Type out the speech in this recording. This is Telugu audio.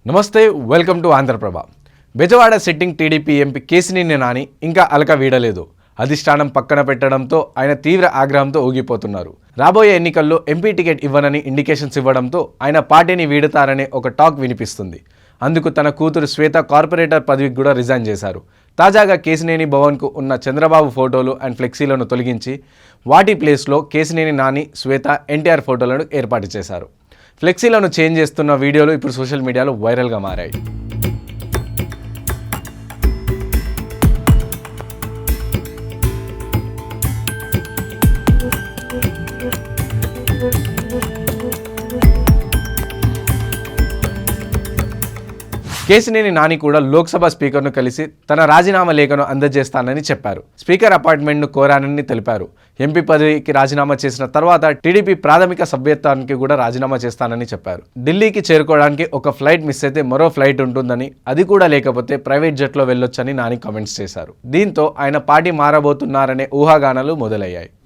నమస్తే welcome to Andhraprabha. Bezawada sitting TDP MP Kesineni Nani ఇంకా అలక వీడలేదు. అధిష్టానం పక్కన పెట్టడంతో ఆయన తీవ్ర ఆగ్రహంతో ఊగిపోతున్నారు. రాబోయే ఎన్నికల్లో ఎంపీ టికెట్ ఇవ్వనని ఇండికేషన్స్ ఇవ్వడంతో ఆయన పార్టీని వీడతారనే ఒక టాక్ వినిపిస్తుంది. అందుకు తన కూతురు శ్వేత కార్పొరేటర్ పదవికి కూడా రిజైన్ చేశారు. తాజాగా కేశినేని భవన్కు ఉన్న చంద్రబాబు ఫోటోలు అండ్ ఫ్లెక్సీలను తొలగించి వాటి ప్లేస్లో కేశినేని నాని, శ్వేత, ఎన్టీఆర్ ఫోటోలను ఏర్పాటు చేశారు. ఫ్లెక్సీలను చేంజ్ చేస్తున్న వీడియోలు ఇప్పుడు సోషల్ మీడియాలో వైరల్గా మారాయి. కేశినేని నాని కూడా లోక్సభ స్పీకర్ను కలిసి తన రాజీనామా లేఖను అందజేస్తానని చెప్పారు. స్పీకర్ అపాయింట్మెంట్ను కోరానని తెలిపారు. ఎంపీ పదవికి రాజీనామా చేసిన తర్వాత టీడీపీ ప్రాథమిక సభ్యత్వానికి కూడా రాజీనామా చేస్తానని చెప్పారు. ఢిల్లీకి చేరుకోవడానికి ఒక ఫ్లైట్ మిస్ అయితే మరో ఫ్లైట్ ఉంటుందని, అది కూడా లేకపోతే ప్రైవేట్ జెట్లో వెళ్ళొచ్చని నాని కామెంట్స్ చేశారు. దీంతో ఆయన పార్టీ మారబోతున్నారనే ఊహాగానాలు మొదలయ్యాయి.